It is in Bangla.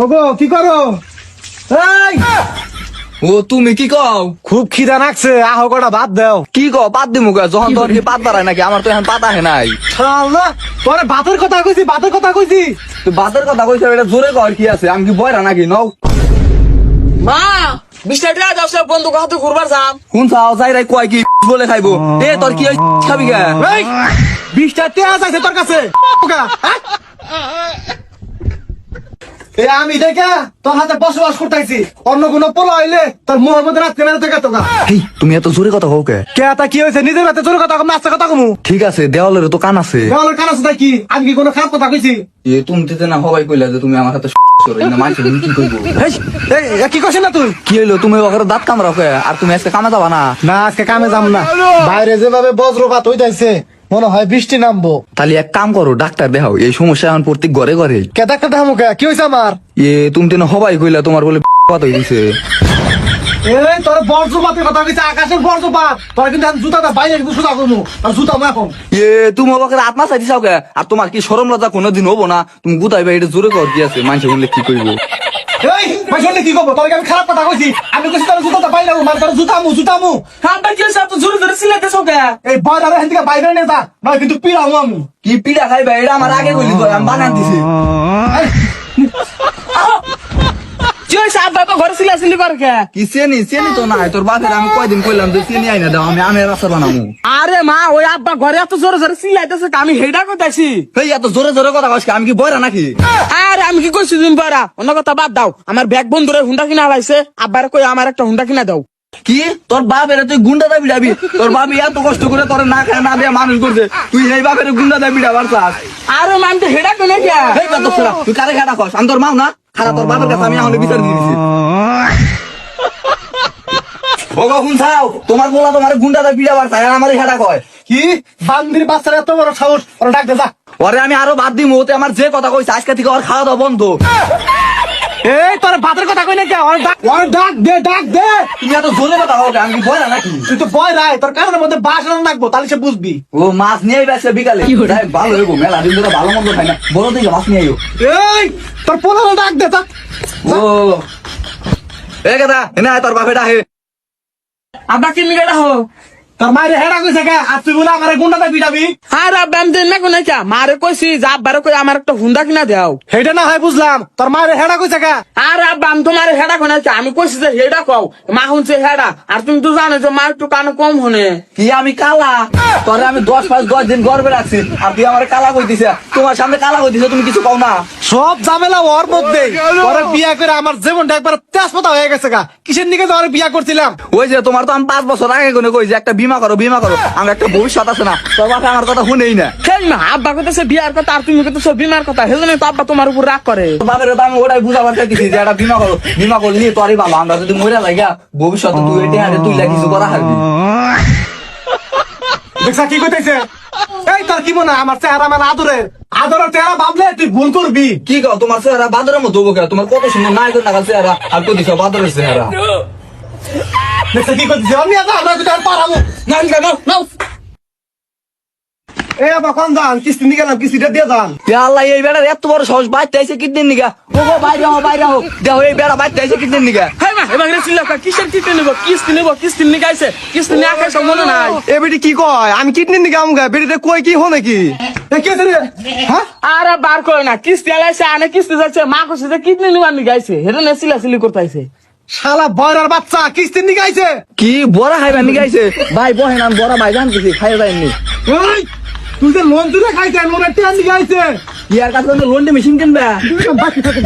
ওগো কি করো? এই ও তুমি কি কও? খুব খিদা লাগছে, আহো কটা ভাত দাও। কি কও পাত দিমু কে? যখন তোর কি পাত বাড়ায় নাকি? আমার তো এখন পাত আহে নাই। শালা তোরে ভাতের কথা কইছি, ভাতের কথা কইছি। তুই বাতের কথা কইছ, এটা জোরে কর কি আছে? আমি কি বয়রা নাকি? নও মা 20 টাকা দাও, সব বন্ধু হাতে ঘুরবার যাম। কোন চাও যাই রাই কয় কি বলে খাইবো? এ তোর কি হইছে? খাবি কে? এই 20টা তেজ আছে তোর কাছে? ওগা, হ্যাঁ? এ আমি দেখা তোর হাতে বসবাস করতেছি, অন্য কোনো পোলা হইলে তোর মুখের মধ্যে রাখতে মেরে থেকে তোকা। এই তুমি এত জোরে কথা কও কে? কে তা কি হয়েছে? নিজের হাতে তোর কথা কম, নাচতে কথা কমু। ঠিক আছে, দেওয়ালের তো কান আছে। দেওয়ালের কান আছে তাই কি? আমি কি কোনো খারাপ কথা কইছি? এ তুমি দিতে না হবাই কইলা যে তুমি আমার হাতে করে না মাইছে তুমি কি কইবো? এই এই কি কইছিস না তুই? কি হইলো? তুমি ওখানে দাঁত কামড়াও কে? আর তুমি আজকে কামে যাবা না? না আজকে কামে যাম না, বাইরে যেভাবে বজ্রপাত হইতাছে মনে হয় বৃষ্টি নামবো। তাহলে এক কাম করো, ডাক্তার দেখাও। এই সমস্যা এখন প্রত্যেক ঘরে ঘরে। কে ডাক্তার দেখামু কে? কি হয়েছে আমার? তুমি তো না হবাই কইলা তোমার বলে কথা হইছে। এই তোর বজ্রপাতের কথা কইছে, আকাশের বজ্রপাত। তোর কিন্তু আমি জুতাটা বাইরে কিন্তু সুতা করবো, আর জুতা মা এখন। তুমি ওকে আত্মা চাইতে চাও কে? আর তোমার কি শরম লজ্জা কোনোদিন হবো না? তুমি গুতাইবা, এটা জোরে কর কি আছে? মানুষ বললে কি কইবো? এই মাইশনে কি করবো? তোর আমি খারাপ কথা কইছি? আমি কইছি তোর জুতাটা বাইরে রাখবো, মানে তোর জুতামু। খাবার কি সব তো জোরে জোরে সিলাইতেছ কে? এই বয়রা হেন থেকে বাইরে নিয়ে যা, নয় কিন্তু পিড়ামু আমি। কি পিড়া খাইবা? এটা আমার আগে কইলি তো, আমি বানান দিছি। এই, কি হইছে? আব্বা তো ঘরে সিলাসিলি করে কে? কি চেনি তো নাই তোর বাপের। আমি কয়দিন কইলাম যে চেনি আইনা দাও, আমি আমের আচার বানামু। আরে মা, ওই আব্বা ঘরে এত জোরে জোরে সিলাইতেছে, আমি হেডা কইতাছি। এই এত জোরে জোরে কথা কইছ, আমি কি বয়রা নাকি? আরে আমি কি কইছি তুমি পারা? অন্য কথা বাদ দাও, আমার ব্যাগ বন্ধুরে হুন্ডা কিনা হলাইছে, আব্বারে কই আমার একটা হুন্ডা কিনা দাও। কি তোর বাপের তুই গুন্ডা দাবি যাবি? তোর বাপি এত কষ্ট করে তোর না খায় না দিয়ে মানুষ করছে, তুই এই বাপের গুন্ডা দাবি যাবার চাস? আরে মা, আমি তো হেডা কোনে কে? এই কত ফোড়া, তুই কারে খাটা খাস? আমি তোর মাও না? খারা তোর বাপের কাছে আমি এখন বিচার দিয়ে দিছি। ওগো শুনছাও, তোমার বলা তোমার গুন্ডা দাবি যাবার চাই, আর আমার হেডা কয় কি বান্দির বাচ্চারা এত বড় সাহস? ওরা ডাক দে যা। ওরে আমি আরো বাদ দিই, ওতে আমার যে কথা কইছে আজকে থেকে ওর খাওয়া দাওয়া বন্ধ। এই তোর ভাতের কথা কই না কে? ওর ডাক দে, ডাক দে। তুমি এত জোরে কথা কও, আমি কি বয়রা নাকি? তুই তো বয় রায়, তোর কানের মধ্যে বাস রাখবো, তাহলে সে বুঝবি। ও মাছ নিয়ে আসবে বিকালে, যাই ভালো হইব, মেলা দিন ধরে ভালো মন্দ খাই না, বড় থেকে মাছ নিয়ে আইও। এই তোর পোলারে ডাক দে যা। ও এ কথা এনে আয়, তোর বাপে ডাকে। আব্বা কি মিগাটা হো? তোর মায়ের হেডা কইছে কে? আর তুই বলে আমার গুন্ডাটা পিটাবি? আরে আব্বা আমি দেন না কোনে কে? মারে কইছি যে আব্বারে কই আমার একটা হুন্ডা কিনা দাও। হেডা না হয় বুঝলাম, তোর মায়ের হেডা কইছে কে? আরে আব্বা আমি তোমার হেডা কোনে কে? আমি কইছি যে হেডা কও, মা হুনছে হেডা। আর তুমি তো জানো যে মা একটু কানে কম হনে। কি আমি কালা? তোরে আমি 10 দিন গর্বে রাখছি, আর তুই আমার কালা কইতিস? তোমার সামনে কালা কইতিস, তুমি কিছু কও না? সব ঝামেলা ওর মধ্যে। ওরে বিয়া করে আমার জীবনটা একবার তেজপাতা হয়ে গেছে গা। কিসের নিকে ওরে বিয়া করছিলাম? ওই যে তোমার তো আমি 5 বছর আগে কোনে কই যে একটা বীমা করো, আমার একটা ভবিষ্যৎ আছে না? তোর বাপে আমার কথা শুনেই না। সেই মা আব্বা কইতেছে বিয়ার কথা, আর তুমি কইতেছো বিমার কথা। হেজন্য তো আব্বা তোমার উপর রাগ করে। তোর বাপের তো আমি ওটাই বুঝাবার চাইতেছি যে একটা বীমা করলি তোরই ভালো। আমরা যদি মরে লাগা ভবিষ্যতে তুই এটি হারে তুই কিছু করা হারবি। দেখছা কি কইতেছে? এই তোর কি মনে হয় আমার চেহারা আমার আদরের চেহারা ভাবলে তুই ভুল করবি? কি কও? তোমার চেহারা বাদরের মতো হবো কে? তোমার কত সুন্দর নায়কের নাগাল চেহারা, আর কই দিছ বাদরের চেহারা। দেখছা কি কইতেছে? আমি আজ আমরা তো আর পারামু না না না, এই আবার কোন যান? কিস্তি নিয়ে গেলাম, কিস্তিটা দিয়ে যান। আল্লাহ, এই বেড়ার এত বড় সাহস, বাইতে আইছে কিদিন নিগা? ও গো বাইরে হও, বাইরে হও, দেখো এই বেড়া বাইতে আইছে কিদিন নিগা? হ্যাঁ মা এবার রেছিল কিসের কিস্তি নিব? কিস্তি নিয়ে গাইছে, কিস্তি নিয়ে আকাশ মনে নাই। এ বেটি কি কয়? আমি কিডনি নিয়ে গাম গা, বেটিতে কই কি হো নাকি? এ কি হইছে রে? হ্যাঁ আরে বার কই না, কিস্তি আলাইছে, আনে কিস্তি যাচ্ছে, মা কইছে যে কিডনি নিবার নিয়ে গাইছে, হেরে না সিলাসিলি করতেছে। শালা বয়রার বাচ্চা কিস্তি নিয়ে গাইছে। কি বড়া খাইবা নিগা আইছে? ভাই বহেন, আমি বড়া ভাই জানতেছি, খাইয়া যায়নি। এই তুই যে লোন তুলে খাইছে, লোনের টেন নিয়ে গাইছে। ইয়ার কাছে লোন মেশিন কিনবা? বাকি থাকে